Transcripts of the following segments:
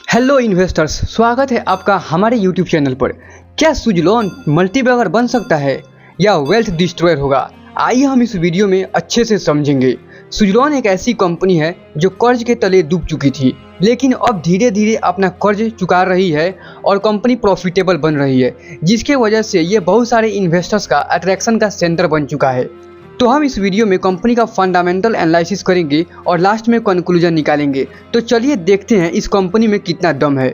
Hello investors, स्वागत है आपका हमारे यूट्यूब चैनल पर। क्या सुजलॉन मल्टीबैगर बन सकता है या वेल्थ डिस्ट्रॉयर होगा? आइए हम इस वीडियो में अच्छे से समझेंगे। सुजलॉन एक ऐसी कंपनी है जो कर्ज के तले डूब चुकी थी, लेकिन अब धीरे धीरे अपना कर्ज चुका रही है और कंपनी प्रॉफिटेबल बन रही है, जिसके वजह से ये बहुत सारे इन्वेस्टर्स का अट्रैक्शन का सेंटर बन चुका है। तो हम इस वीडियो में कंपनी का फंडामेंटल एनालिसिस करेंगे और लास्ट में कंक्लूजन निकालेंगे। तो चलिए देखते हैं इस कंपनी में कितना दम है।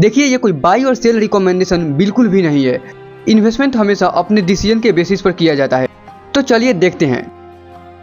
देखिए, ये कोई बाई और सेल रिकमेंडेशन बिल्कुल भी नहीं है। इन्वेस्टमेंट हमेशा अपने डिसीजन के बेसिस पर किया जाता है। तो चलिए देखते हैं।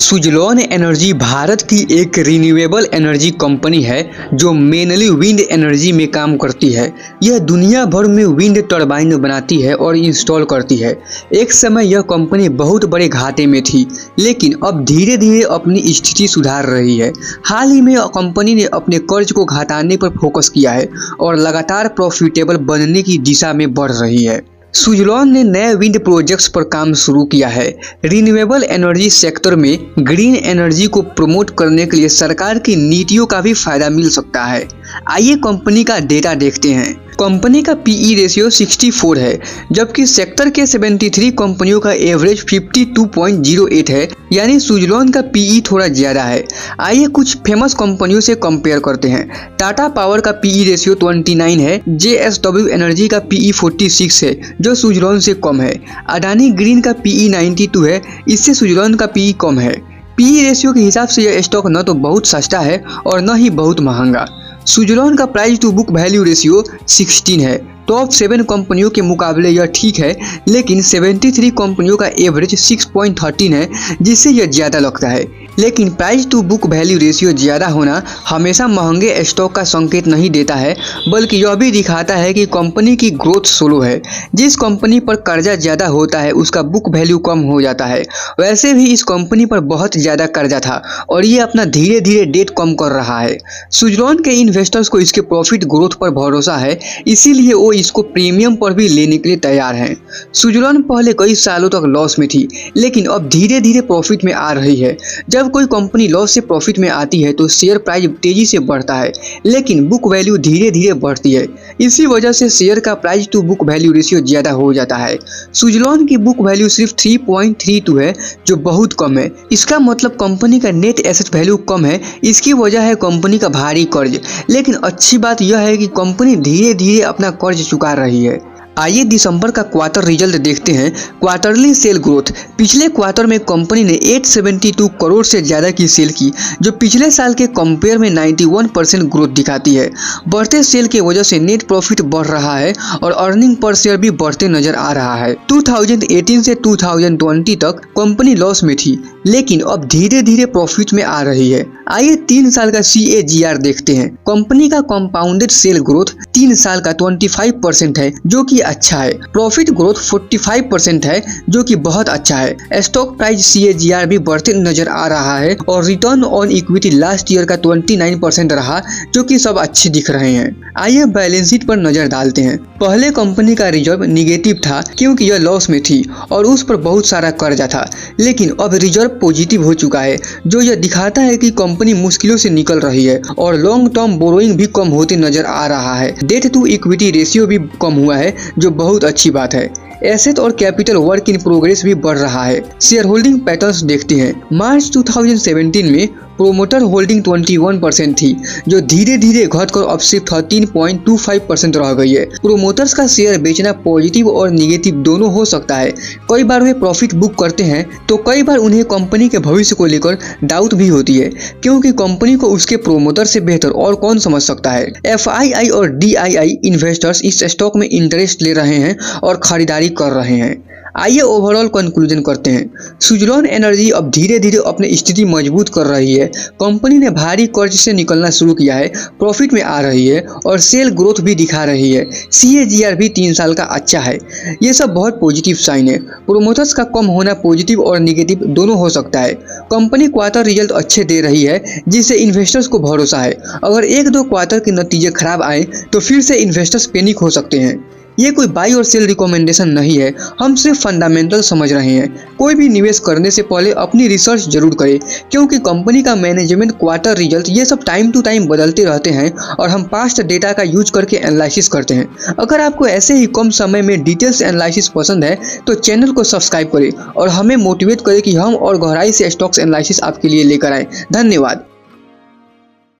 सुजलॉन एनर्जी भारत की एक रिन्यूएबल एनर्जी कंपनी है जो मेनली विंड एनर्जी में काम करती है। यह दुनिया भर में विंड टरबाइन बनाती है और इंस्टॉल करती है। एक समय यह कंपनी बहुत बड़े घाटे में थी, लेकिन अब धीरे धीरे अपनी स्थिति सुधार रही है। हाल ही में कंपनी ने अपने कर्ज को घटाने पर फोकस किया है और लगातार प्रॉफिटेबल बनने की दिशा में बढ़ रही है। सुजलॉन ने नए विंड प्रोजेक्ट्स पर काम शुरू किया है। रिन्यूएबल एनर्जी सेक्टर में ग्रीन एनर्जी को प्रमोट करने के लिए सरकार की नीतियों का भी फायदा मिल सकता है। आइए कंपनी का डेटा देखते हैं। कंपनी का पीई रेशियो 64 है, जबकि सेक्टर के 73 कंपनियों का एवरेज 52.08 है, यानी सुजलॉन का पीई थोड़ा ज्यादा है। आइए कुछ फेमस कंपनियों से कंपेयर करते हैं। टाटा पावर का पीई रेशियो 29 है, जेएसडब्ल्यू एनर्जी का पीई 46 है जो सुजलॉन से कम है। अडानी ग्रीन का पीई 92 है, इससे सुजलॉन का पीई कम है। पीई रेशियो के हिसाब से यह स्टॉक न तो बहुत सस्ता है और न ही बहुत महंगा। सुजलॉन का price to book value ratio 16 है। टॉप 7 कंपनियों के मुकाबले यह ठीक है, लेकिन 73 कंपनियों का एवरेज 6.13 है, जिससे यह ज़्यादा लगता है। लेकिन price to book value ratio ज़्यादा होना हमेशा महंगे स्टॉक का संकेत नहीं देता है, बल्कि यह भी दिखाता है कि कंपनी की ग्रोथ स्लो है। जिस कंपनी पर कर्जा ज़्यादा होता है उसका बुक वैल्यू कम हो जाता है। वैसे भी इस कंपनी पर बहुत ज़्यादा कर्जा था और ये अपना धीरे धीरे डेट कम कर रहा है। सुजलॉन के इन्वेस्टर्स को इसके प्रॉफिट ग्रोथ पर भरोसा है, इसीलिए वो इसको प्रीमियम पर भी लेने के लिए तैयार हैं। सुजलॉन पहले कई सालों तक लॉस में थी, लेकिन अब धीरे धीरे प्रॉफिट में आ रही है। जब कोई कंपनी लॉस से प्रॉफिट में आती है तो शेयर प्राइस तेजी से बढ़ता है, लेकिन बुक वैल्यू धीरे धीरे बढ़ती है। इसी वजह से शेयर का price to book value ratio ज्यादा हो जाता है। सुजलॉन की बुक वैल्यू सिर्फ 3.32 है, जो बहुत कम है। इसका मतलब कंपनी का नेट एसेट वैल्यू कम है। इसकी वजह है कंपनी का भारी कर्ज। लेकिन अच्छी बात यह है कि कंपनी धीरे धीरे अपना कर्ज चुका रही है। आइए दिसंबर का क्वार्टर रिजल्ट देखते हैं। Quarterly sale growth. पिछले क्वार्टर में कंपनी ने 872 करोड़ से ज़्यादा की सेल की, जो पिछले साल के कंपेयर में 91% ग्रोथ दिखाती है। बढ़ते सेल की वजह से नेट प्रॉफिट बढ़ रहा है और अर्निंग पर शेयर भी बढ़ते नजर आ रहा है। 2018 से 2020 तक कंपनी लॉस में थी, लेकिन अब धीरे धीरे प्रॉफिट में आ रही है। आइए 3 साल का CAGR देखते हैं। कंपनी का कंपाउंडेड सेल ग्रोथ 3 साल का 25% है, जो कि अच्छा है। प्रॉफिट ग्रोथ 45% है, जो कि बहुत अच्छा है। स्टॉक प्राइस CAGR भी बढ़ते नजर आ रहा है और return on equity last year का 29% रहा, जो कि सब अच्छे दिख रहे हैं। आइए बैलेंस शीट पर नजर डालते हैं। पहले कंपनी का रिजर्व निगेटिव था, क्योंकि यह लॉस में थी और उस पर बहुत सारा कर्जा था, लेकिन अब रिजर्व पॉजिटिव हो चुका है, जो यह दिखाता है कि कंपनी मुश्किलों से निकल रही है और लॉन्ग टर्म बोरोइंग भी कम होते नजर आ रहा है। डेट टू इक्विटी रेशियो भी कम हुआ है, जो बहुत अच्छी बात है। एसेट और कैपिटल वर्क इन प्रोग्रेस भी बढ़ रहा है। शेयर होल्डिंग पैटर्न्स देखते हैं। मार्च 2017 में प्रोमोटर होल्डिंग 21% थी, जो धीरे धीरे घटकर अब सिर्फ 13.25% रह गई है। प्रोमोटर्स का शेयर बेचना पॉजिटिव और निगेटिव दोनों हो सकता है। कई बार वे प्रॉफिट बुक करते हैं, तो कई बार उन्हें कंपनी के भविष्य को लेकर डाउट भी होती है, क्योंकि कंपनी को उसके प्रोमोटर से बेहतर और कौन समझ सकता है। FII और DII इन्वेस्टर्स इस स्टॉक में इंटरेस्ट ले रहे हैं और खरीदारी कर रहे हैं। आइए ओवरऑल कंक्लूजन करते हैं। सुजलॉन एनर्जी अब धीरे धीरे अपनी स्थिति मजबूत कर रही है। कंपनी ने भारी कर्ज से निकलना शुरू किया है, प्रॉफिट में आ रही है और सेल ग्रोथ भी दिखा रही है। CAGR भी 3 साल का अच्छा है। ये सब बहुत पॉजिटिव साइन है। प्रोमोटर्स का कम होना पॉजिटिव और निगेटिव दोनों हो सकता है। कंपनी क्वार्टर रिजल्ट अच्छे दे रही है, जिससे इन्वेस्टर्स को भरोसा है। अगर 1-2 क्वार्टर के नतीजे खराब आए तो फिर से इन्वेस्टर्स पैनिक हो सकते हैं। ये कोई बाई और सेल रिकमेंडेशन नहीं है, हम सिर्फ फंडामेंटल समझ रहे हैं। कोई भी निवेश करने से पहले अपनी रिसर्च जरूर करें, क्योंकि कंपनी का मैनेजमेंट, क्वार्टर रिजल्ट ये सब टाइम टू टाइम बदलते रहते हैं और हम पास्ट डेटा का यूज करके एनालिसिस करते हैं। अगर आपको ऐसे ही कम समय में डिटेल्स एनालिसिस पसंद है तो चैनल को सब्सक्राइब करें और हमें मोटिवेट करें कि हम और गहराई से स्टॉक्स एनालिसिस आपके लिए लेकर आए। धन्यवाद।